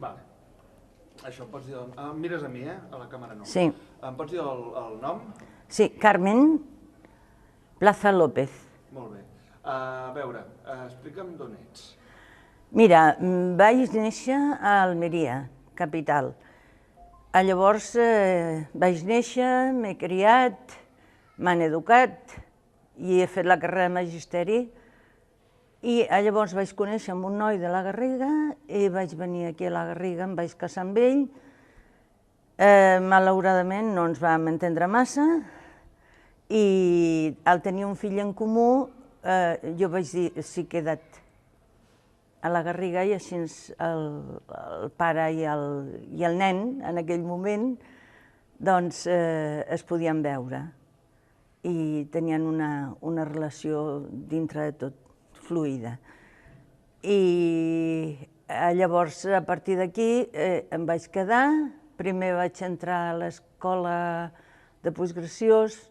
Vale. Això, pots dir... Mires a mi, a la càmera no. Sí. Em pots dir el nom? Sí, Carmen Plaza López. Molt bé. A veure, explica'm d'on ets. Mira, vaig néixer a Almeria, capital. Llavors vaig néixer, m'he criat, m'han educat i he fet la carrera de magisteri. I llavors vaig conèixer un noi de la Garriga i vaig venir aquí a la Garriga, em vaig casar amb ell. Malauradament no ens vam entendre massa i al tenir un fill en comú jo vaig dir, sí, queda't a la Garriga i així el pare i el nen en aquell moment doncs es podien veure i tenien una relació dintre de tot fluida. I llavors, a partir d'aquí, em vaig quedar. Primer vaig entrar a l'escola de postgraciós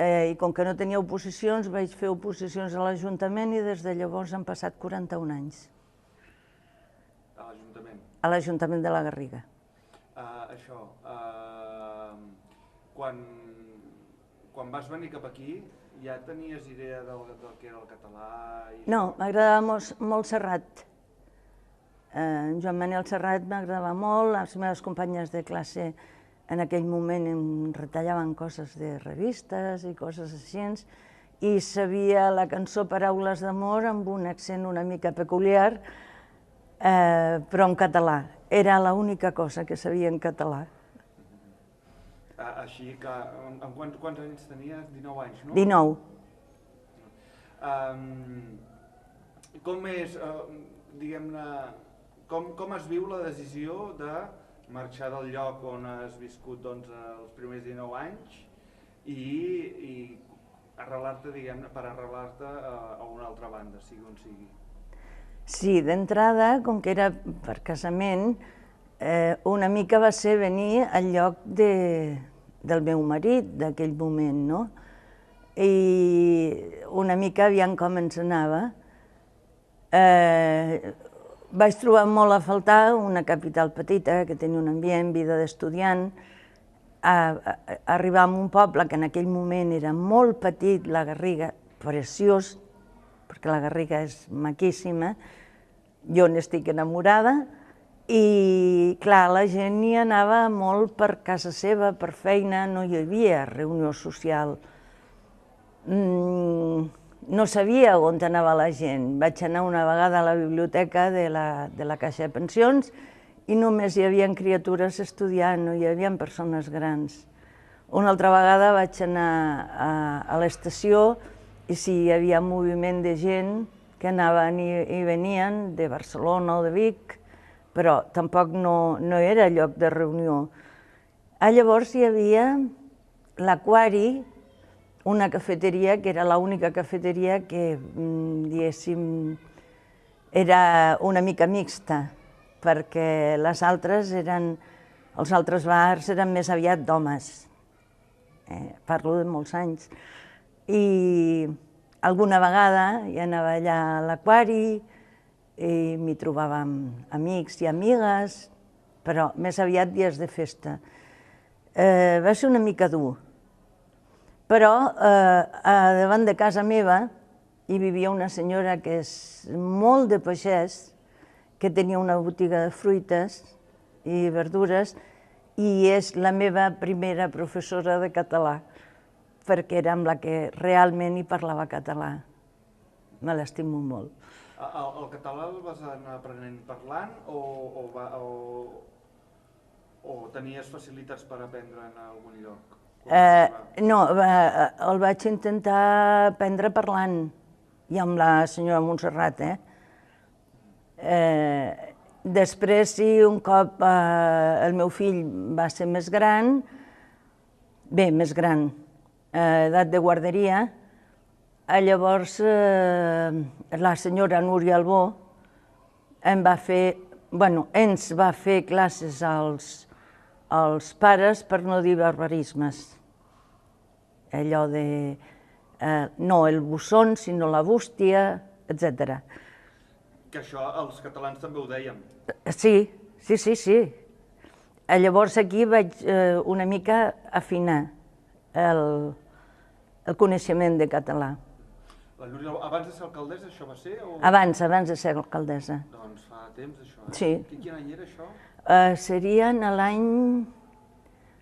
i com que no tenia oposicions, vaig fer oposicions a l'Ajuntament i des de llavors han passat 41 anys. A l'Ajuntament? A l'Ajuntament de la Garriga. Això, quan vas venir cap aquí, ja tenies idea del que era el català? No, m'agradava molt Serrat. En Joan Manel Serrat m'agradava molt, les meves companyes de classe en aquell moment em retallaven coses de revistes i coses així, i sabia la cançó Paraules d'amor amb un accent una mica peculiar, però en català. Era l'única cosa que sabia en català. Així que, quants anys tenies? 19 anys, no? 19. Com és, diguem-ne, com es viu la decisió de marxar del lloc on has viscut els primers 19 anys i arrelar-te, diguem-ne, per arrelar-te a una altra banda, sigui on sigui? Sí, d'entrada, com que era per casament, una mica va ser venir al lloc del meu marit d'aquell moment, no? I una mica aviam com ens anava. Vaig trobar molt a faltar una capital petita que tenia un ambient, vida d'estudiant, arribar a un poble que en aquell moment era molt petit, la Garriga, preciós, perquè la Garriga és maquíssima, jo n'estic enamorada, i clar, la gent hi anava molt per casa seva, per feina, no hi havia reunió social. No sabia on anava la gent. Vaig anar una vegada a la biblioteca de la Caixa de Pensions i només hi havia criatures estudiant, no hi havia persones grans. Una altra vegada vaig anar a l'estació i sí, hi havia un moviment de gent que anaven i venien de Barcelona o de Vic, però tampoc no era lloc de reunió. Llavors hi havia l'Aquari, una cafeteria que era l'única cafeteria que, diguéssim, era una mica mixta, perquè els altres bars eren més aviat d'homes. Parlo de molts anys. I alguna vegada hi anava allà a l'Aquari i m'hi trobava amb amics i amigues, però més aviat dies de festa. Va ser una mica dur. Però davant de casa meva hi vivia una senyora que és molt de pagès, que tenia una botiga de fruites i verdures i és la meva primera professora de català, perquè era amb la que realment hi parlava català. Me l'estimo molt. El català el vas anar aprenent parlant o tenies facilitats per aprendre en algun lloc? No, el vaig intentar aprendre parlant, i amb la senyora Montserrat. Després, sí, un cop el meu fill va ser més gran, edat de guarderia, llavors la senyora Núria Albó ens va fer classes als pares per no dir barbarismes. Allò de no el bussón, sinó la bústia, etc. Que això els catalans també ho dèiem. Sí, sí, sí, sí. Llavors aquí vaig una mica afinar el coneixement de català. La Núria, abans de ser alcaldessa, això va ser? Abans de ser alcaldessa. Doncs fa temps, això, Sí. Quin any era això? Seria en l'any...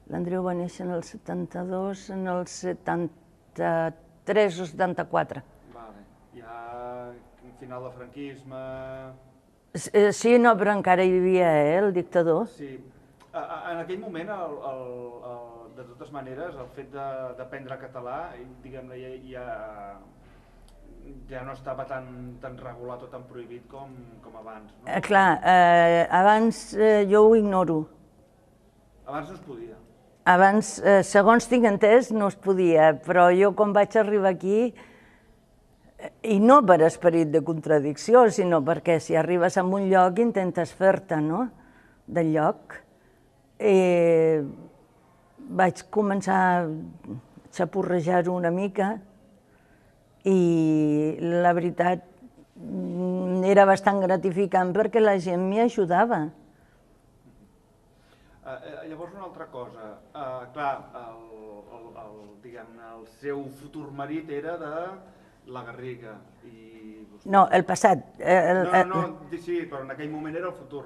L'Andreu va néixer en el 72, en el 73 o 74. Vale. Ja final del franquisme... Sí, no, però encara hi vivia, el dictador. Sí. En aquell moment, de totes maneres, el fet d'aprendre català, diguem-ne, ja no estava tan regulat o tan prohibit com abans, no? Clar, abans jo ho ignoro. Abans no es podia. Abans, segons tinc entès, no es podia, però jo quan vaig arribar aquí, i no per esperit de contradicció, sinó perquè si arribes a un lloc intentes fer-te, no?, del lloc. Vaig començar a xapurrejar-ho una mica i la veritat era bastant gratificant perquè la gent m'hi ajudava. Llavors una altra cosa, clar, diguem-ne, el seu futur marit era de la Garriga. No, el passat. No, sí, però en aquell moment era el futur.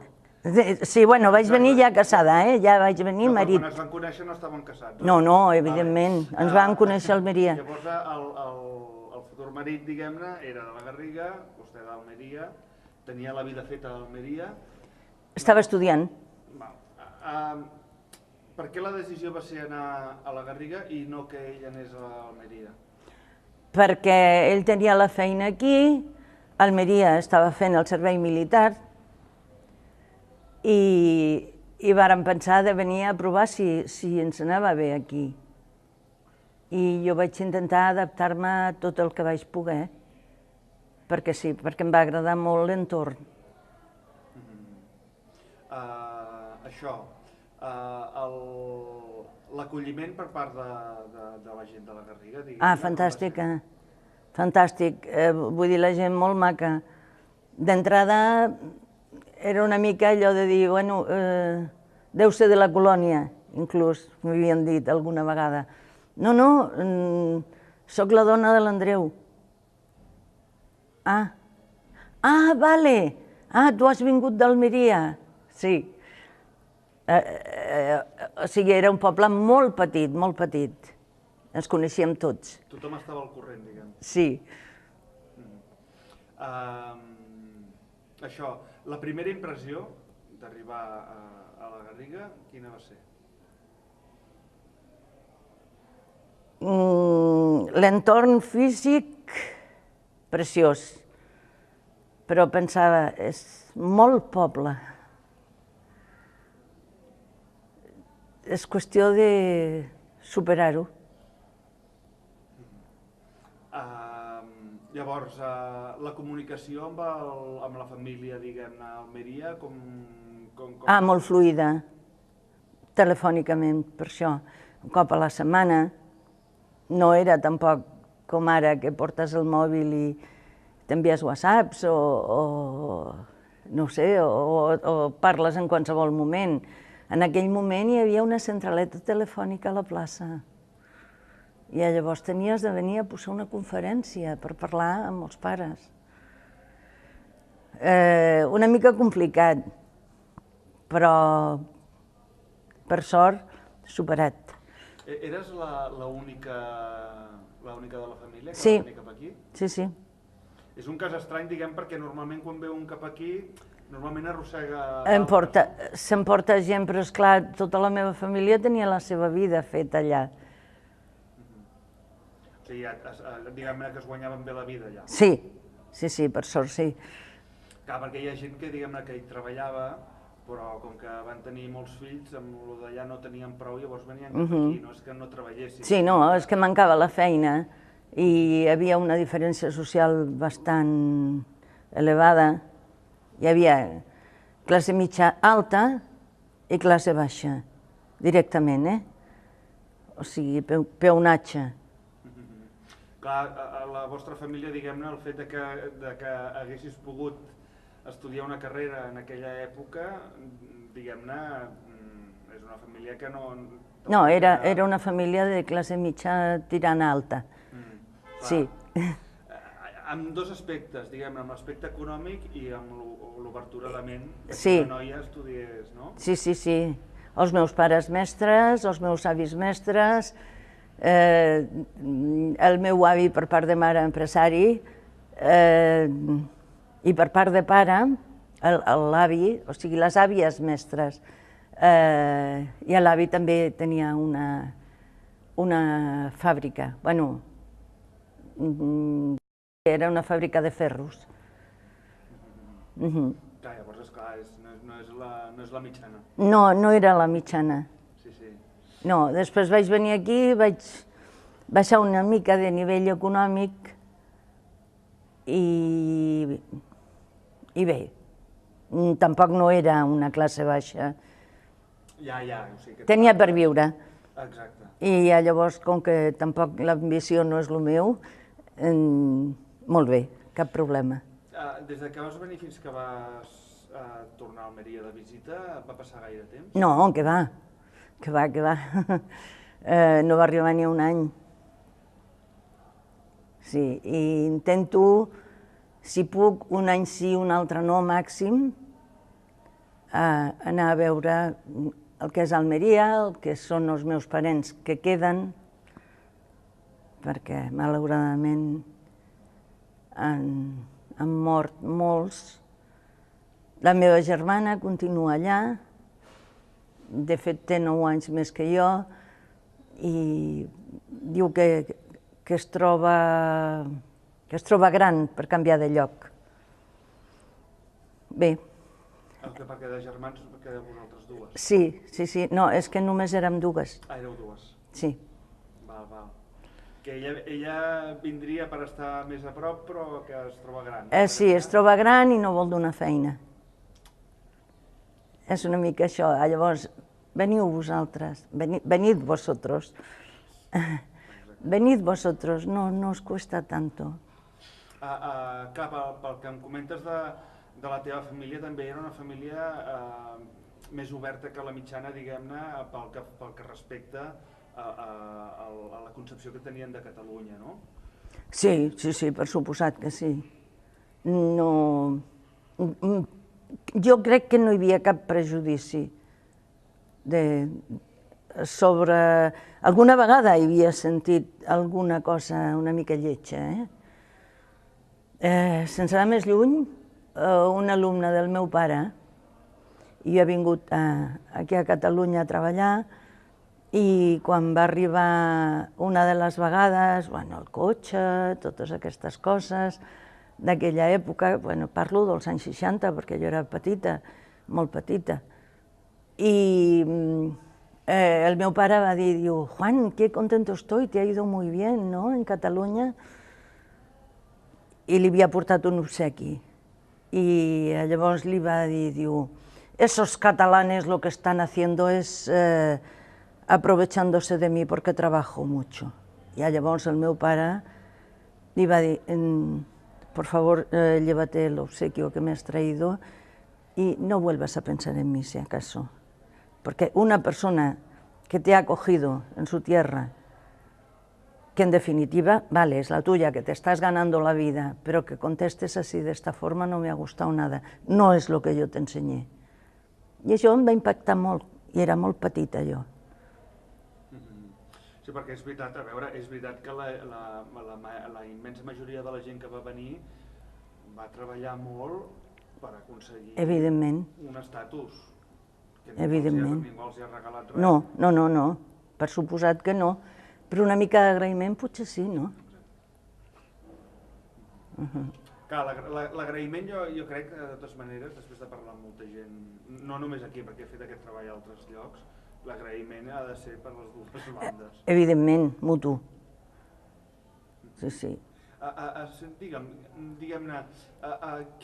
Sí, bueno, vaig venir ja casada, ja vaig venir marit. Quan es van conèixer no estaven casats. No, evidentment, ens vam conèixer a Almeria. Llavors el futur marit, diguem-ne, era de la Garriga, vostè d'Almeria, tenia la vida feta a Almeria. Estava estudiant. Per què la decisió va ser anar a la Garriga i no que ell anés a Almeria? Perquè ell tenia la feina aquí, Almeria estava fent el servei militar i vàrem pensar de venir a provar si ens anava bé aquí. I jo vaig intentar adaptar-me a tot el que vaig poder, perquè sí, perquè em va agradar molt l'entorn. Això, l'acolliment per part de la gent de la Garriga, diguem-ne... Fantàstic, fantàstic. Vull dir, la gent molt maca. D'entrada, era una mica allò de dir, bueno, deu ser de la colònia, inclús, m'havien dit alguna vegada. No, sóc la dona de l'Andreu. Vale. Tu has vingut d'Almeria. Sí. O sigui, era un poble molt petit, molt petit. Ens coneixíem tots. Tothom estava al corrent, diguem. Sí. Això, la primera impressió d'arribar a la Garriga, quina va ser? L'entorn físic, preciós. Però pensava, és molt poble. És qüestió de superar-ho. Llavors, la comunicació amb la família, diguem-ne, a Almeria, com... Molt fluida, telefònicament, per això. Un cop a la setmana, no era tampoc com ara que portes el mòbil i t'envies whatsapps o no sé, o parles en qualsevol moment. En aquell moment hi havia una centraleta telefònica a la plaça. I llavors tenies de venir a posar una conferència per parlar amb els pares. Una mica complicat, però per sort superat. Eres l'única de la família que va venir cap aquí? Sí. És un cas estrany, diguem, perquè normalment quan ve un cap aquí, normalment arrossega... S'emporta gent, però esclar, tota la meva família tenia la seva vida feta allà. O sigui, diguem-ne que es guanyaven bé la vida allà. Sí, per sort sí. Clar, perquè hi ha gent que, diguem-ne, que hi treballava, però com que van tenir molts fills, amb el d'allà no tenien prou, llavors venien cap aquí, no és que no treballessin. Sí, no, és que mancava la feina i hi havia una diferència social bastant elevada. Hi havia classe mitja alta i classe baixa, directament, O sigui, peonatge. Clar, a la vostra família, diguem-ne, el fet que haguessis pogut estudiar una carrera en aquella època, diguem-ne, és una família que no... No, era una família de classe mitja tirant alta. Sí. Amb dos aspectes, diguem-ne, amb l'aspecte econòmic i amb l'obertura de ment que una noia estudiés, no? Sí, sí, sí. Els meus pares mestres, els meus avis mestres, el meu avi per part de mare empresari i per part de pare, l'avi, o sigui, les àvies mestres. I l'avi també tenia una fàbrica, bueno, era una fàbrica de ferros. Clar, llavors, esclar, no és la mitjana. No, no era la mitjana. Sí, sí. No, després vaig venir aquí, vaig baixar una mica de nivell econòmic i bé, tampoc no era una classe baixa. Ja, o sigui que... Tenia per viure. Exacte. I llavors, com que tampoc l'ambició no és el meu, molt bé, cap problema. Des que vas venir fins que vas tornar a Almeria de visita, va passar gaire temps? No, que va. No va arribar ni un any. Sí, i intento, si puc, un any sí, un altre no, màxim, anar a veure el que és Almeria, el que són els meus parents que queden, perquè malauradament han mort molts. La meva germana continua allà, de fet té 9 anys més que jo, i diu que es troba gran per canviar de lloc. Bé. Perquè de germans quedeu vosaltres dues? Sí, no, és que només érem dues. Éreu dues? Sí. Val. Que ella vindria per estar més a prop, però que es troba gran. Sí, es troba gran i no vol donar feina. És una mica això. Llavors, veniu vosaltres, venid vosotros. Venid vosotros, no os cuesta tanto. Clar, pel que em comentes de la teva família, també era una família més oberta que la mitjana, diguem-ne, pel que respecta a la concepció que tenien de Catalunya, no? Sí, per suposat que sí. No... Jo crec que no hi havia cap prejudici sobre... Alguna vegada hi havia sentit alguna cosa una mica lletja, sense anar més lluny, un alumne del meu pare i ha vingut aquí a Catalunya a treballar i quan va arribar una de les vegades, el cotxe, totes aquestes coses d'aquella època, parlo dels anys 60 perquè jo era petita, molt petita, y el meu pare va dir, Juan, qué contento estoy, te ha ido muy bien, ¿no?, en Catalunya, i li havia portat un obsequi. Y llavors li va dir, esos catalanes lo que están haciendo es aprovechándose de mí porque trabajo mucho. Y llavors el meu pare li va dir, por favor, llévate el obsequio que me has traído y no vuelvas a pensar en mí si acaso. Porque una persona que te ha acogido en su tierra, que en definitiva, vale, es la tuya, que te estás ganando la vida, pero que contestes así, de esta forma, no me ha gustado nada. No es lo que yo te enseñé. I això em va impactar molt, i era molt petita jo. Sí, perquè és veritat, a veure, és veritat que la immensa majoria de la gent que va venir va treballar molt per aconseguir un estatus. Evidentment. Ningú els hi ha regalat res. No, per suposat que no. Però una mica d'agraïment potser sí, no? Clar, l'agraïment jo crec, de totes maneres, després de parlar amb molta gent, no només aquí, perquè he fet aquest treball a altres llocs, l'agraïment ha de ser per les dues bandes. Evidentment, mutu. Sí. Diguem-ne,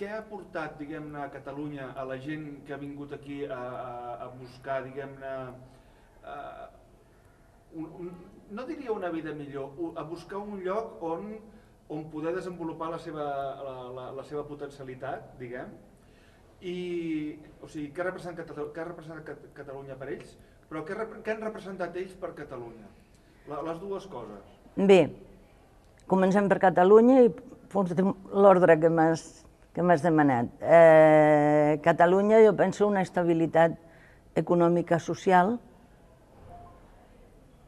què ha portat, diguem-ne, a Catalunya, a la gent que ha vingut aquí a buscar, diguem-ne, no diria una vida millor, a buscar un lloc on poder desenvolupar la seva potencialitat, diguem, O sigui, què ha representat Catalunya per ells, però què han representat ells per Catalunya? Les dues coses. Bé, comencem per Catalunya i l'ordre que m'has demanat. Catalunya, jo penso, una estabilitat econòmica social,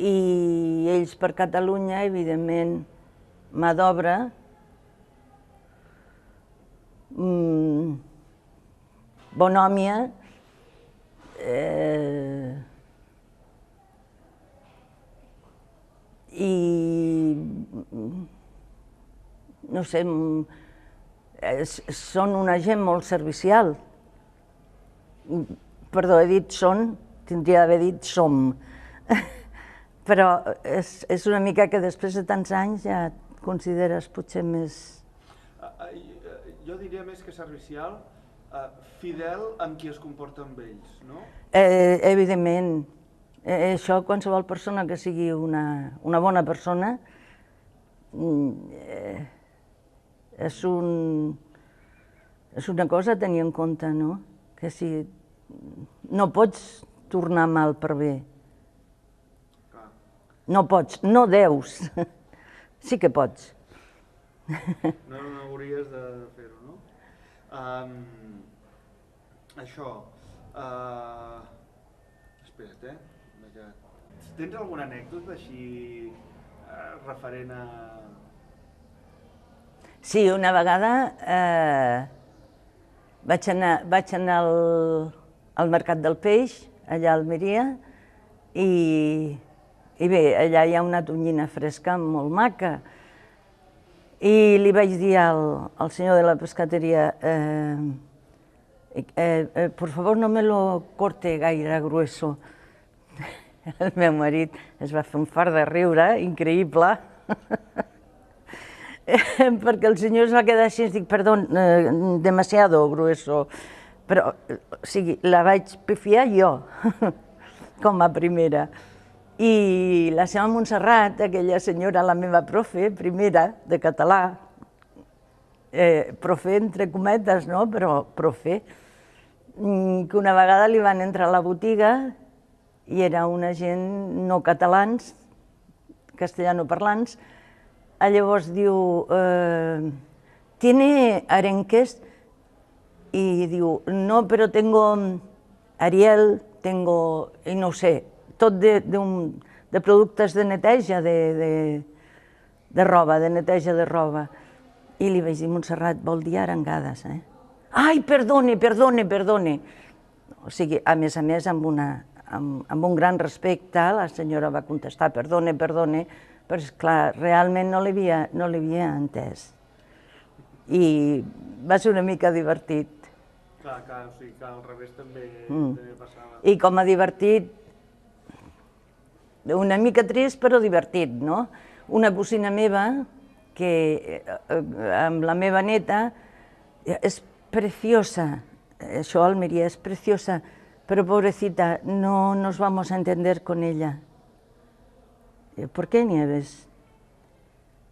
i ells per Catalunya, evidentment, mà d'obra, bonòmia, i no sé, són una gent molt servicial. Perdó, he dit són, tindria d'haver dit som. Però és una mica que després de tants anys ja et consideres potser més... Jo diria més que servicial, fidel amb qui es comporta amb ells, no? Evidentment. Això, qualsevol persona que sigui una bona persona, és una cosa a tenir en compte, no? Que si no pots tornar mal per bé. No pots, no deus. Sí que pots. No hauries de fer-ho, no? Això... Espera't, Tens alguna anècdota així referent a... Sí, una vegada vaig anar al Mercat del Peix, allà a Almeria, i bé, allà hi ha una tonyina fresca molt maca. I li vaig dir al senyor de la pescateria, por favor, no me lo corte gaire grueso. El meu marit es va fer un fart de riure, increïble, perquè el senyor es va quedar així, dic, perdó, demasiado grueso. Però, o sigui, la vaig pifiar jo, com a primera. I la seva Montserrat, aquella senyora, la meva profe, primera, de català, profe entre cometes, no?, però profe, que una vegada li van entrar a la botiga i era una gent no catalans, castellanoparlants, llavors diu, ¿tiene arenques? I diu, no, però tengo Ariel, tengo, i no sé, tot de productes de neteja de roba, de neteja de roba. I li vaig dir, Montserrat, vol dir arengades, eh? Ai, perdone, perdone, perdone. O sigui, a més, amb un gran respecte, la senyora va contestar, perdone, perdone, però, esclar, realment no l'havia entès. I va ser una mica divertit. Clar, o sigui que al revés també passava. I com a divertit, una mica trist però divertit, no? Una cosina meva, que amb la meva neta, és preciosa, això a Almeria és preciosa, pero pobrecita, no nos vamos a entender con ella. ¿Por qué, Nieves?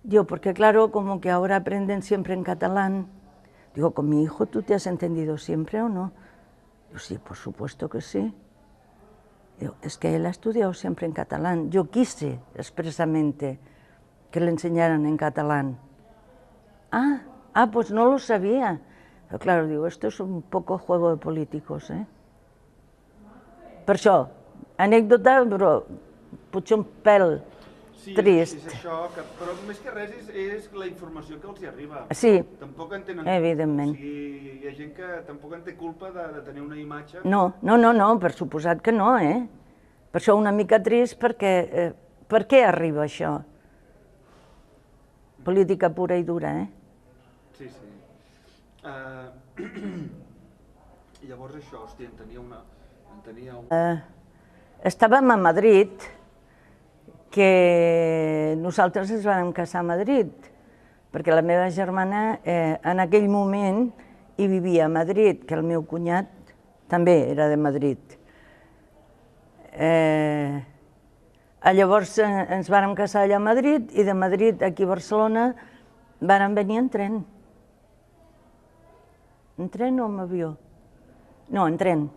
Yo, porque claro, como que ahora aprenden siempre en catalán. Digo, ¿con mi hijo tú te has entendido siempre o no? Yo, sí, por supuesto que sí. Digo, es que él ha estudiado siempre en catalán. Yo quise expresamente que le enseñaran en catalán. Pues no lo sabía. Pero claro, digo, esto es un poco juego de políticos, eh? Per això, anècdota, però potser un pèl trist. Sí, és això, però més que res és la informació que els hi arriba. Sí, evidentment. O sigui, hi ha gent que tampoc en té culpa de tenir una imatge. No, per suposat que no, eh? Per això una mica trist, perquè per què arriba això? Política pura i dura, eh? Sí. Llavors això, hòstia, en tenia una... Estàvem a Madrid, que nosaltres ens vam casar a Madrid, perquè la meva germana en aquell moment hi vivia a Madrid, que el meu cunyat també era de Madrid. Llavors ens vàrem casar allà a Madrid i de Madrid aquí a Barcelona vàrem venir en tren. En tren o en avió? No, en tren.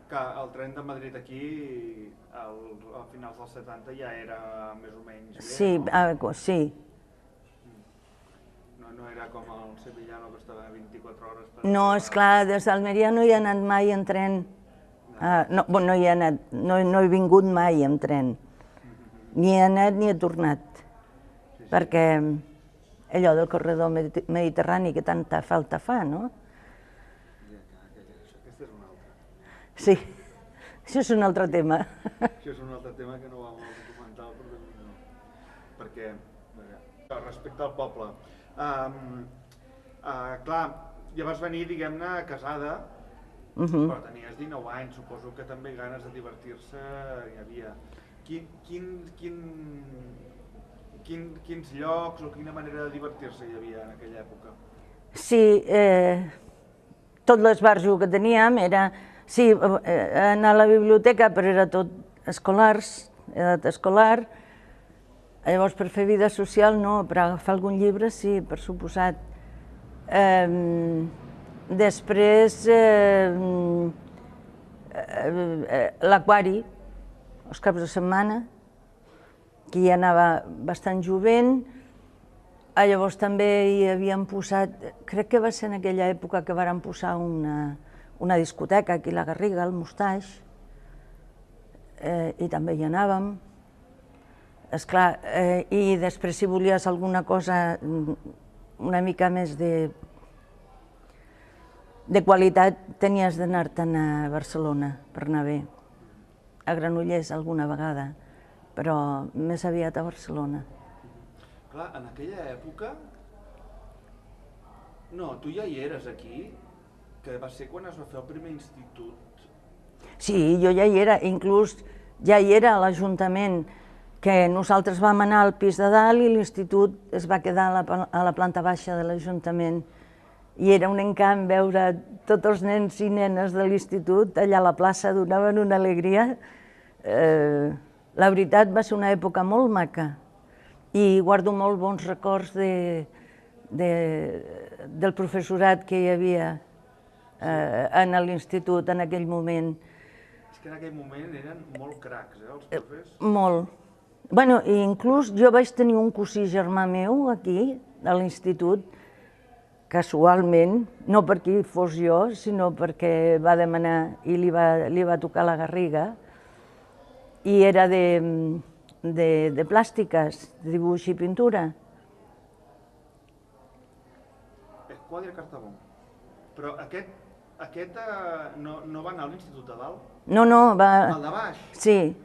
Que el tren de Madrid aquí, a finals dels 70, ja era més o menys bé, Sí, no? sí. No era com el Sevillano, que estava 24 hores per No, arribar. esclar, des d'Almeria no hi he anat mai en tren. No, no hi he anat, no he vingut mai en tren. Ni he anat ni he tornat. Perquè allò del corredor mediterrani que tanta falta fa, no? Aquesta és una altra. Sí, això és un altre tema. Això és un altre tema que no va molt documental, però no. Perquè, respecte al poble, clar, ja vas venir, diguem-ne, casada, però tenies 19 anys, suposo que també ganes de divertir-se hi havia. Quins llocs o quina manera de divertir-se hi havia en aquella època? Sí, tot l'esbarjo que teníem era, sí, anar a la biblioteca, però era tot escolars, edat escolar. Llavors, per fer vida social, no, per agafar algun llibre, sí, per suposat. Després, l'aquari, els caps de setmana, que hi anava bastant jovent. Llavors també hi havien posat, crec que va ser en aquella època que varen posar una discoteca aquí a la Garriga, al Mustaix, i també hi anàvem. Esclar, i després si volies alguna cosa una mica més de qualitat, tenies d'anar-te'n a Barcelona per anar bé. A Granollers alguna vegada, però més aviat a Barcelona. Clar, en aquella època... No, tu ja hi eres aquí, que va ser quan es va fer el primer institut. Sí, jo ja hi era, inclús ja hi era a l'Ajuntament, que nosaltres vam anar al pis de dalt i l'institut es va quedar a la planta baixa de l'Ajuntament. I era un encant veure tots els nens i nenes de l'institut allà a la plaça, donaven una alegria. La veritat, va ser una època molt maca i guardo molt bons records del professorat que hi havia en l'institut en aquell moment. És que en aquell moment eren molt cracs, els profes? Molt. Bueno, inclús jo vaig tenir un cosí germà meu aquí, a l'institut, casualment, no perquè fos jo, sinó perquè va demanar i li va tocar la Garriga, i era de plàstiques, de dibuix i pintura. Quadre Cartabó. Però aquest no va anar a l'institut de dalt? No, va... El de baix? Sí,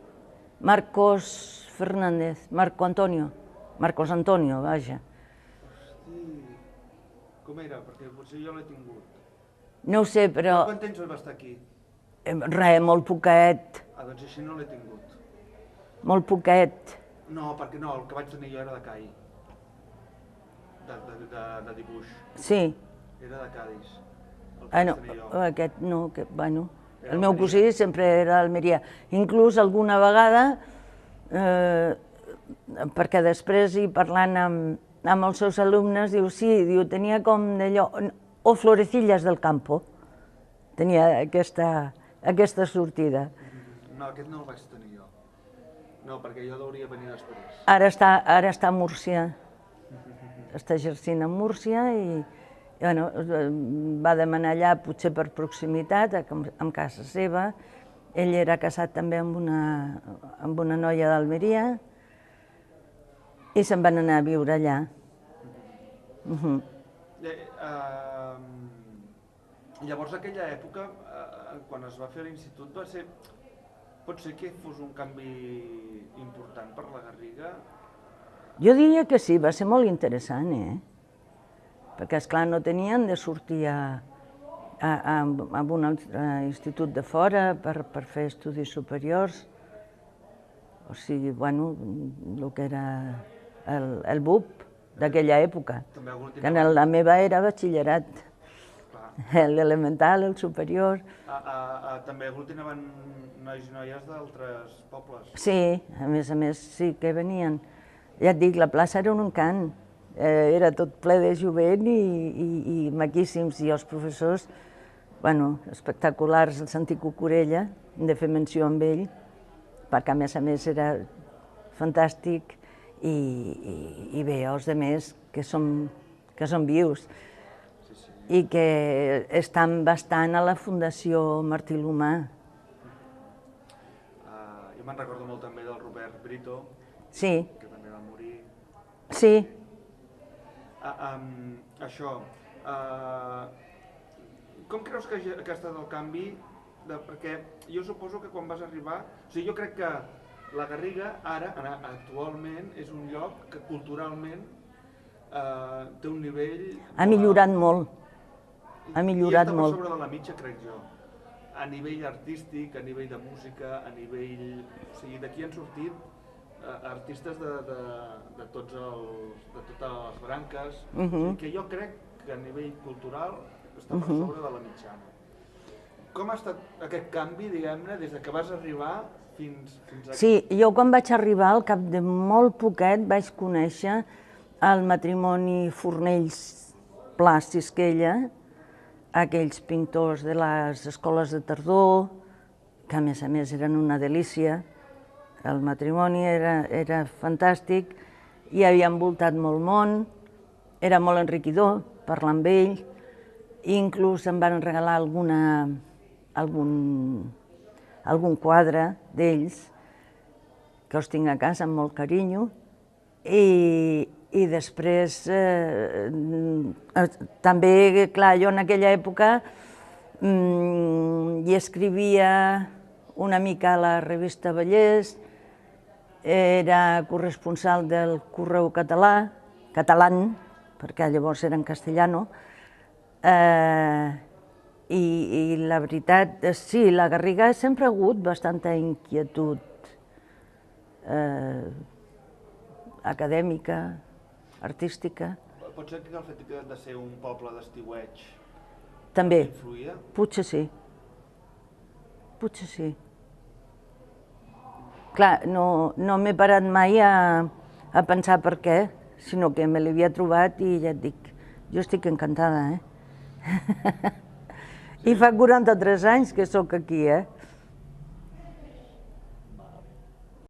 Marcos Fernández, Marcos Antonio, vaja. Hosti, com era? Perquè potser jo l'he tingut. No ho sé, però... Quant temps va estar aquí? Res, molt poquet. Doncs així no l'he tingut. Molt poquet. No, perquè no, el que vaig tenir jo era de CAI. De dibuix. Sí. Era de Cadis. No, aquest no, bueno, el meu cosí sempre era d'Almeria. Inclús alguna vegada, perquè després, i parlant amb els seus alumnes, diu, sí, tenia com d'allò, o florecillas del campo, tenia aquesta sortida. No, aquest no el vaig tenir jo. No, perquè jo hauria venir després. Ara està a Múrcia, està exercint a Múrcia i va demanar allà, potser per proximitat, en casa seva. Ell era casat també amb una noia d'Almeria i se'n van anar a viure allà. Llavors, aquella època, quan es va fer l'institut, pot ser que fos un canvi important per la Garriga? Jo diria que sí, va ser molt interessant, perquè, esclar, no tenien de sortir a un altre institut de fora per fer estudis superiors. O sigui, bueno, el que era el BUP d'aquella època, que la meva era batxillerat, l'elemental, el superior. També aglutinaven nois i noies d'altres pobles? Sí, a més, sí que venien. Ja et dic, la plaça era un encant. Era tot ple de jovent i maquíssims, i els professors, bueno, espectaculars. El Santi Cucurella, hem de fer menció amb ell, perquè a més era fantàstic, i bé, els altres que són vius i que estan bastant a la Fundació Martí l'Humà. Jo me'n recordo molt també del Robert Brito, Sí, que també va morir. sí. Això, com creus que ha estat el canvi? Perquè jo suposo que quan vas arribar... O sigui, jo crec que la Garriga ara, actualment, és un lloc que culturalment té un nivell... Ha millorat molt. Ha millorat I està molt. per sobre de la mitja, crec jo. A nivell artístic, a nivell de música, a nivell... O sigui, d'aquí han sortit artistes de totes les branques, o sigui, que jo crec que a nivell cultural està per sobre de la mitjana. Com ha estat aquest canvi, diguem-ne, des que vas arribar fins aquí? Sí, jo quan vaig arribar, al cap de molt poquet, vaig conèixer el matrimoni Fornells Pla Sisquella, aquells pintors de les escoles de tardor, que a més eren una delícia. El matrimoni era fantàstic, i havia envoltat molt món, era molt enriquidor parlar amb ell, i inclús em van regalar algun quadre d'ells, que els tinc a casa amb molt carinyo, i després també, clar, jo en aquella època hi escrivia una mica a la revista Vallès, era corresponsal del Correu Català, perquè llavors era en castellano, i la veritat, sí, la Garriga sempre ha hagut bastanta inquietud acadèmica, artística. Pot ser que el fet de ser un poble d'estiueig també influïa? Potser sí. Potser sí. Clar, no m'he parat mai a pensar per què, sinó que me l'havia trobat i ja et dic, jo estic encantada, I fa 43 anys que sóc aquí,